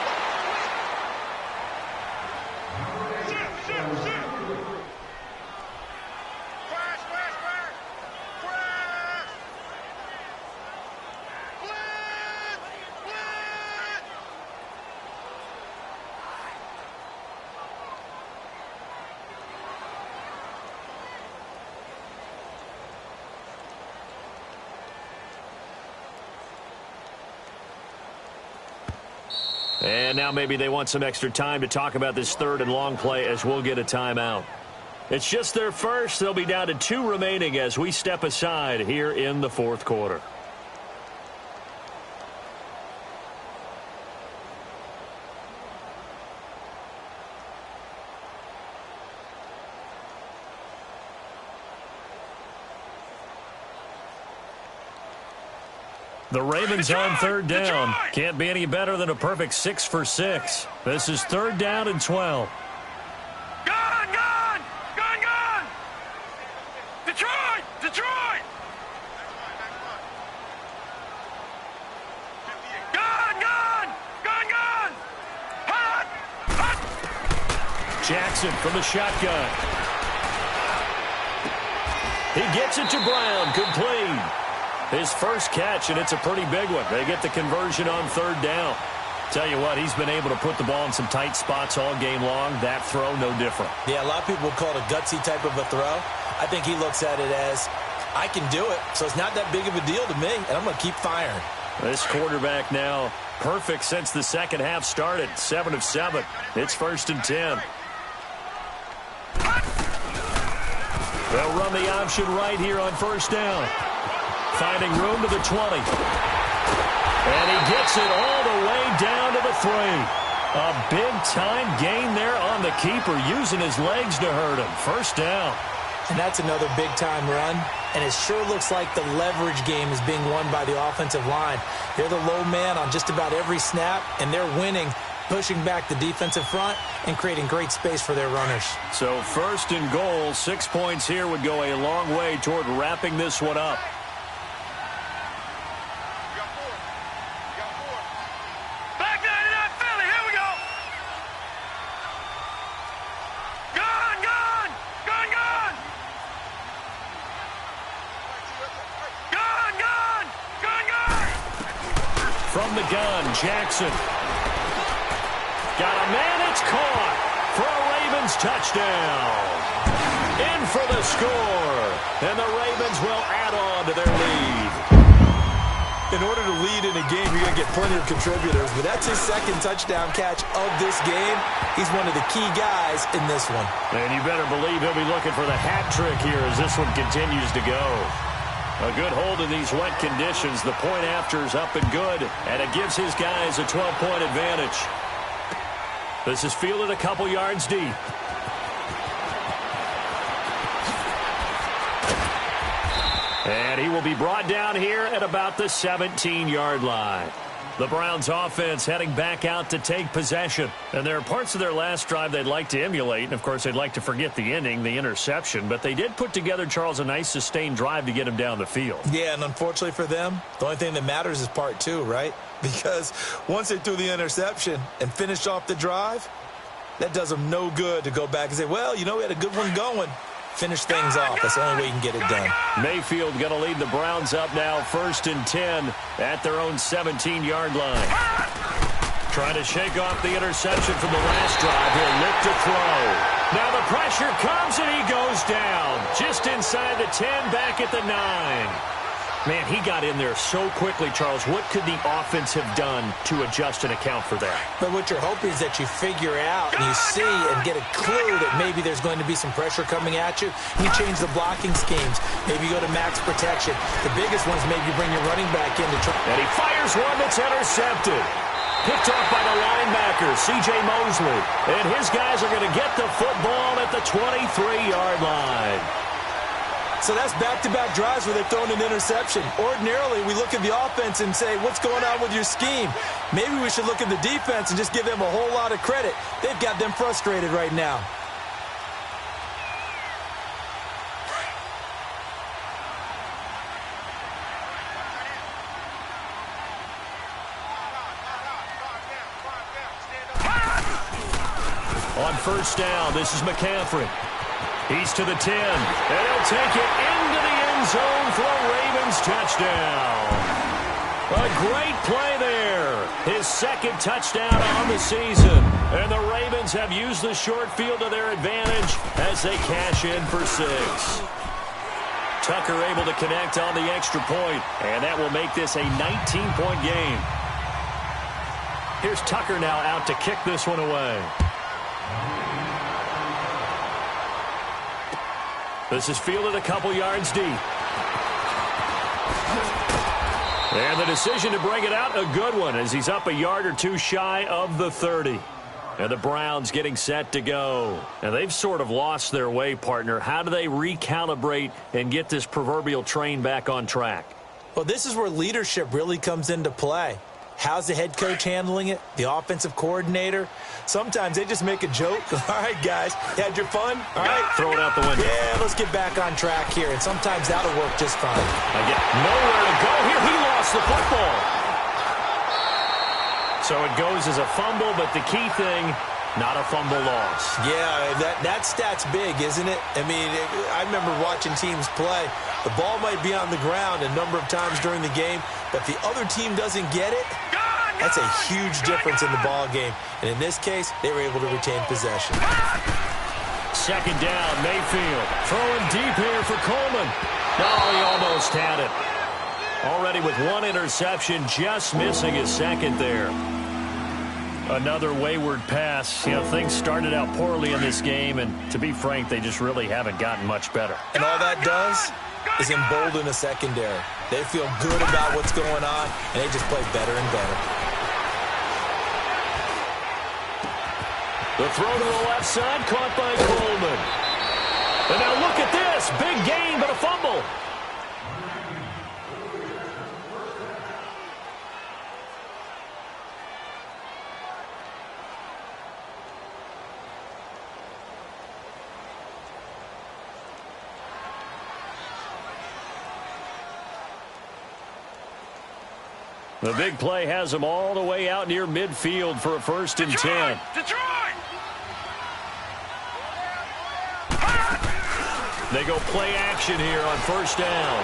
And now maybe they want some extra time to talk about this third and long play as we'll get a timeout. It's just their first. They'll be down to 2 remaining as we step aside here in the fourth quarter. The Ravens on third down. Can't be any better than a perfect 6 for 6. This is 3rd down and 12. Gone! Detroit! Gone! Hot! Jackson from the shotgun. He gets it to Brown. Complete. His first catch, and it's a pretty big one. They get the conversion on 3rd down. Tell you what, he's been able to put the ball in some tight spots all game long. That throw, no different. Yeah, a lot of people would call it a gutsy type of a throw. I think he looks at it as, I can do it, so it's not that big of a deal to me, and I'm going to keep firing. This quarterback now perfect since the second half started. 7 of 7. It's 1st and 10. They'll run the option right here on 1st down. Finding room to the 20. And he gets it all the way down to the 3. A big-time gain there on the keeper, using his legs to hurt him. 1st down. And that's another big-time run. And it sure looks like the leverage game is being won by the offensive line. They're the low man on just about every snap, and they're winning, pushing back the defensive front and creating great space for their runners. So 1st and goal, 6 points here would go a long way toward wrapping this one up. From the gun, Jackson. Got a man, it's caught for a Ravens touchdown. In for the score. And the Ravens will add on to their lead. In order to lead in a game, you're going to get plenty of contributors, but that's his 2nd touchdown catch of this game. He's one of the key guys in this one. And you better believe he'll be looking for the hat trick here as this one continues to go. A good hold in these wet conditions. The point after is up and good, and it gives his guys a 12-point advantage. This is fielded a couple yards deep. And he will be brought down here at about the 17-yard line. The Browns offense heading back out to take possession. And there are parts of their last drive they'd like to emulate. And, of course, they'd like to forget the ending, the interception. But they did put together, Charles, a nice sustained drive to get him down the field. Yeah, and unfortunately for them, the only thing that matters is part 2, right? Because once they threw the interception and finished off the drive, that does them no good to go back and say, well, you know, we had a good one going. Finish things off. That's the only way you can get it done. Mayfield going to lead the Browns up now 1st and 10 at their own 17-yard line. Trying to shake off the interception from the last drive. He'll look to throw. Now the pressure comes and he goes down. Just inside the 10, back at the 9. Man, he got in there so quickly, Charles. What could the offense have done to adjust and account for that? But what you're hoping is that you figure out and you see and get a clue that maybe there's going to be some pressure coming at you. You change the blocking schemes. Maybe you go to max protection. The biggest one is maybe you bring your running back in to try. And he fires one that's intercepted. Picked off by the linebacker, C.J. Mosley. And his guys are going to get the football at the 23-yard line. So that's back-to-back drives where they've thrown an interception. Ordinarily, we look at the offense and say, what's going on with your scheme? Maybe we should look at the defense and just give them a whole lot of credit. They've got them frustrated right now. On 1st down, this is McCaffrey. He's to the 10, and he'll take it into the end zone for a Ravens touchdown. A great play there. His 2nd touchdown on the season. And the Ravens have used the short field to their advantage as they cash in for 6. Tucker able to connect on the extra point, and that will make this a 19-point game. Here's Tucker now out to kick this one away. This is fielded a couple yards deep. And the decision to bring it out, a good one, as he's up a yard or two shy of the 30. And the Browns getting set to go. And they've sort of lost their way, partner. How do they recalibrate and get this proverbial train back on track? Well, this is where leadership really comes into play. How's the head coach handling it? The offensive coordinator? Sometimes they just make a joke. All right, guys, you had your fun? All right. Throw it out the window. Yeah, let's get back on track here. And sometimes that'll work just fine. Again, nowhere to go here. He lost the football. So it goes as a fumble, but the key thing, not a fumble loss. Yeah, that stat's big, isn't it? I mean, I remember watching teams play. The ball might be on the ground a number of times during the game, but if the other team doesn't get it, that's a huge difference in the ball game. And in this case, they were able to retain possession. Second down, Mayfield. Throwing deep here for Coleman. No, he almost had it. Already with one interception, just missing his second there. Another wayward pass. You know, things started out poorly in this game, and to be frank, they just really haven't gotten much better. And all that does is embolden a secondary. They feel good about what's going on, and they just play better and better. The throw to the left side, caught by Coleman. And now look at this. Big gain, but a fumble. The big play has them all the way out near midfield for a 1st and 10. Detroit! They go play action here on 1st down.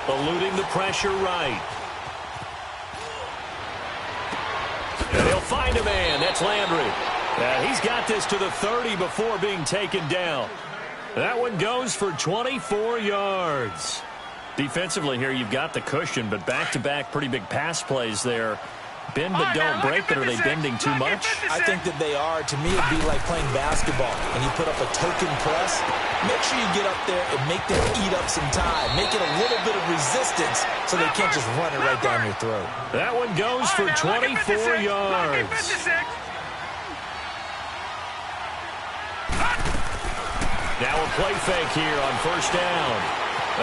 Eluding the pressure right. And he'll find a man. That's Landry. He's got this to the 30 before being taken down. That one goes for 24 yards. Defensively here, you've got the cushion, but back-to-back pretty big pass plays there. Bend but don't break, but are they bending too much? I think that they are. To me, it'd be like playing basketball, and you put up a token press. Make sure you get up there and make them eat up some time. Make it a little bit of resistance so they can't just run it right down your throat. That one goes for 24 yards. Now a play fake here on 1st down.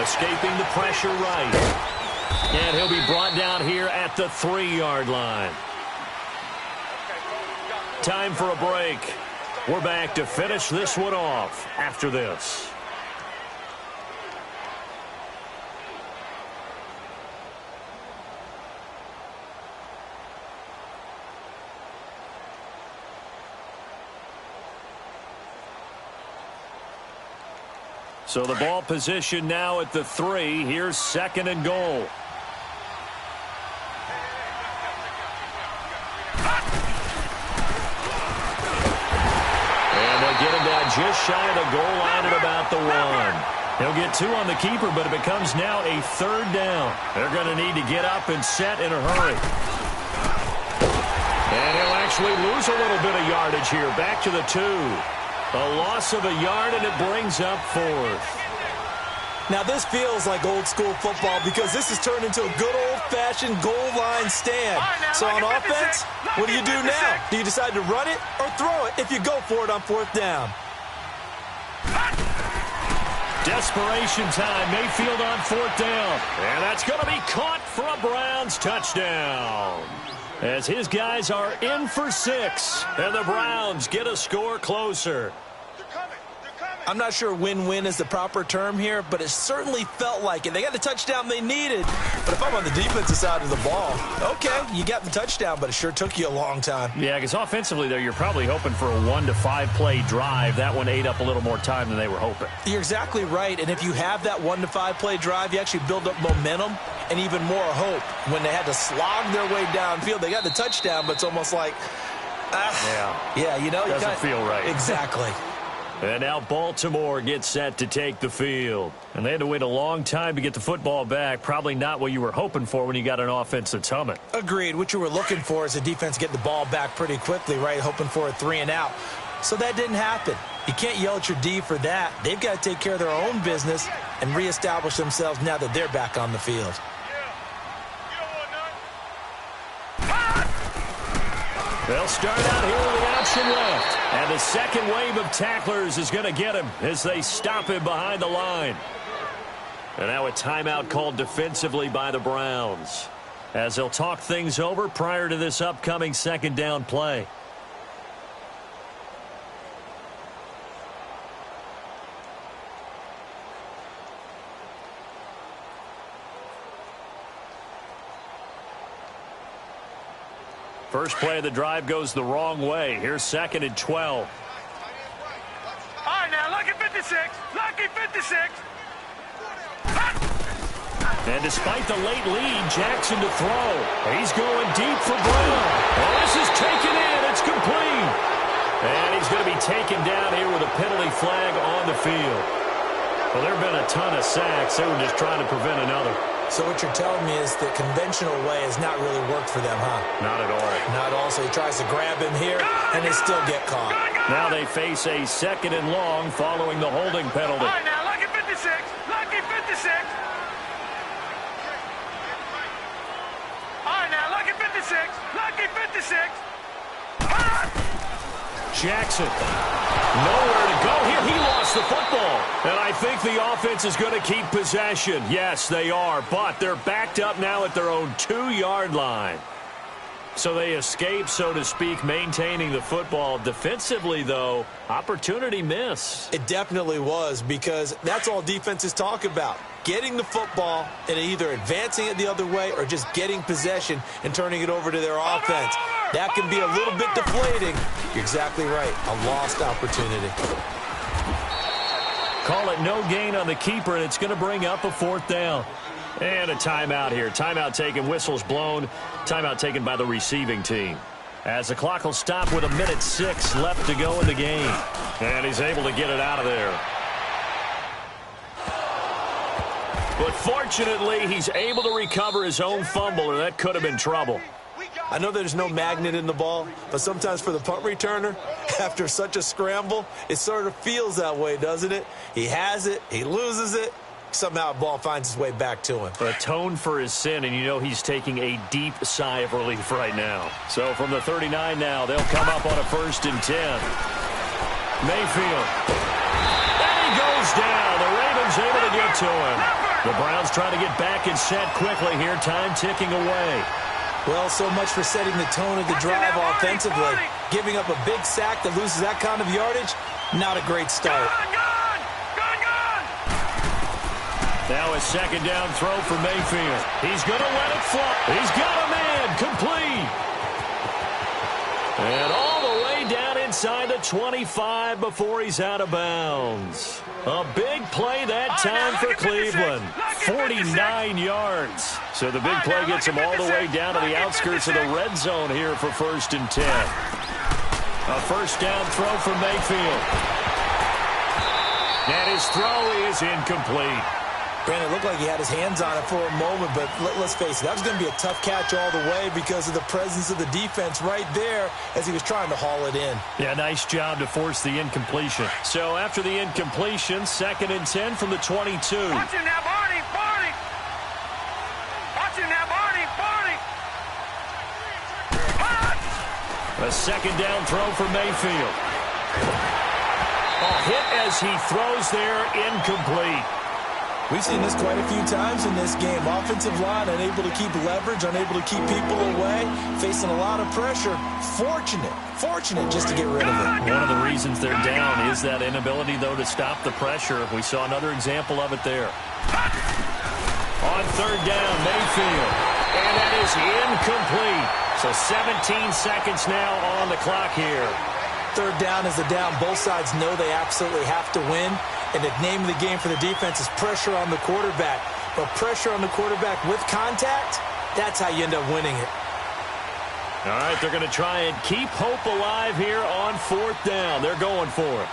Escaping the pressure right. And he'll be brought down here at the 3-yard line. Time for a break. We're back to finish this one off after this. So the ball position now at the 3. Here's 2nd and goal. And they'll get him down just shy of the goal line at about the 1. He'll get 2 on the keeper, but it becomes now a 3rd down. They're going to need to get up and set in a hurry. And he'll actually lose a little bit of yardage here. Back to the 2. A loss of a yard, and it brings up 4th. Now, this feels like old-school football because this has turned into a good old-fashioned goal line stand. So on offense, what do you do now? Do you decide to run it or throw it if you go for it on 4th down? Desperation time. Mayfield on 4th down. And that's going to be caught for a Browns touchdown. As his guys are in for 6. And the Browns get a score closer. I'm not sure win-win is the proper term here, but it certainly felt like it. They got the touchdown they needed. But if I'm on the defensive side of the ball, okay, you got the touchdown, but it sure took you a long time. Yeah, because offensively, there, you're probably hoping for a 1 to 5 play drive. That one ate up a little more time than they were hoping. You're exactly right. And if you have that 1 to 5 play drive, you actually build up momentum and even more hope. When they had to slog their way downfield, they got the touchdown, but it's almost like, yeah, you know, doesn't feel right. Exactly. And now Baltimore gets set to take the field. And they had to wait a long time to get the football back. Probably not what you were hoping for when you got an offense that's humming. Agreed. What you were looking for is a defense getting the ball back pretty quickly, right? Hoping for a 3-and-out. So that didn't happen. You can't yell at your D for that. They've got to take care of their own business and reestablish themselves now that they're back on the field. They'll start out here with the option left. And the second wave of tacklers is going to get him as they stop him behind the line. And now a timeout called defensively by the Browns, as they'll talk things over prior to this upcoming second down play. First play of the drive goes the wrong way. Here's 2nd and 12. All right, now, lucky 56. Lucky 56. And despite the late lead, Jackson to throw. He's going deep for Brown. Oh, this is taken in. It's complete. And he's going to be taken down here with a penalty flag on the field. Well, there have been a ton of sacks. They were just trying to prevent another. So what you're telling me is the conventional way has not really worked for them, huh? Not at all. Not at all. So he tries to grab him here, and they still get caught. Now they face a 2nd and long following the holding penalty. All right, now, lucky 56. Lucky 56. All right, now, lucky 56. Lucky 56. Jackson, nowhere to go here. He lost the football. And I think the offense is going to keep possession. Yes, they are, but they're backed up now at their own 2-yard line. So they escape, so to speak, maintaining the football. Defensively, though, opportunity miss. It definitely was, because that's all defenses talk about. Getting the football and either advancing it the other way or just getting possession and turning it over to their offense. That can be a little bit deflating. You're exactly right. A lost opportunity. Call it no gain on the keeper, and it's going to bring up a 4th down. And a timeout here. Timeout taken, whistles blown. Timeout taken by the receiving team. As the clock will stop with 1:06 left to go in the game. And he's able to get it out of there. But fortunately, he's able to recover his own fumble, or that could have been trouble. I know there's no magnet in the ball, but sometimes for the punt returner, after such a scramble, it sort of feels that way, doesn't it? He has it, he loses it, somehow the ball finds its way back to him. Atone for his sin, and you know he's taking a deep sigh of relief right now. So from the 39 now, they'll come up on a 1st and 10. Mayfield. And he goes down. The Ravens able to get to him. The Browns trying to get back and set quickly here. Time ticking away. Well, so much for setting the tone of the drive offensively. Giving up a big sack that loses that kind of yardage, not a great start. Now a 2nd down throw for Mayfield. He's going to let it fly. He's got a man complete. And all the way down inside the 25 before he's out of bounds. A big play that time for Cleveland. 49 yards. So the big play gets him all the way down to the outskirts of the red zone here for 1st and 10. A 1st down throw for Mayfield. And his throw is incomplete. Brandon, it looked like he had his hands on it for a moment, but let's face it, that was going to be a tough catch all the way because of the presence of the defense right there as he was trying to haul it in. Yeah, nice job to force the incompletion. So after the incompletion, 2nd and 10 from the 22. Watch him now, Barney, Barney. Watch him now, Barney, Barney. A 2nd down throw for Mayfield. A hit as he throws there, incomplete. We've seen this quite a few times in this game. Offensive line unable to keep leverage, unable to keep people away, facing a lot of pressure. Fortunate just to get rid of it. One of the reasons they're down is that inability, though, to stop the pressure. We saw another example of it there. On 3rd down, Mayfield. And that is incomplete. So 17 seconds now on the clock here. 3rd down is the down. Both sides know they absolutely have to win. And the name of the game for the defense is pressure on the quarterback. But pressure on the quarterback with contact, that's how you end up winning it. All right, they're going to try and keep hope alive here on 4th down. They're going for it.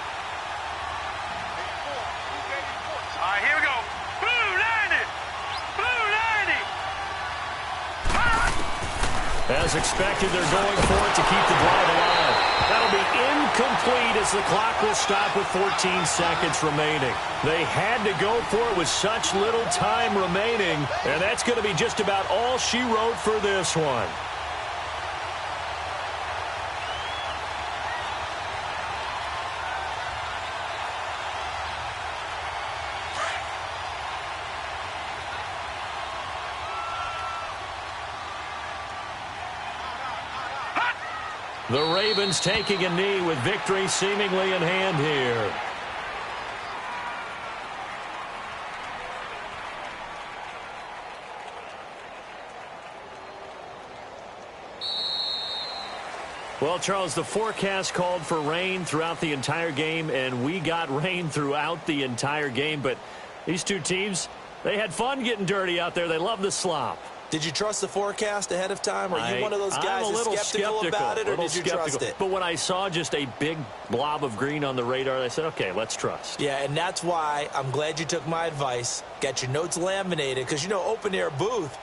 As expected, they're going for it to keep the drive alive. That'll be incomplete as the clock will stop with 14 seconds remaining. They had to go for it with such little time remaining, and that's going to be just about all she wrote for this one. The Ravens taking a knee with victory seemingly in hand here. Well, Charles, the forecast called for rain throughout the entire game, and we got rain throughout the entire game. But these two teams, they had fun getting dirty out there. They love the slop. Did you trust the forecast ahead of time? Are you one of those guys that's skeptical about it, or did you trust it? But when I saw just a big blob of green on the radar, I said, okay, let's trust. Yeah, and that's why I'm glad you took my advice. Got your notes laminated, because, you know, open-air booth,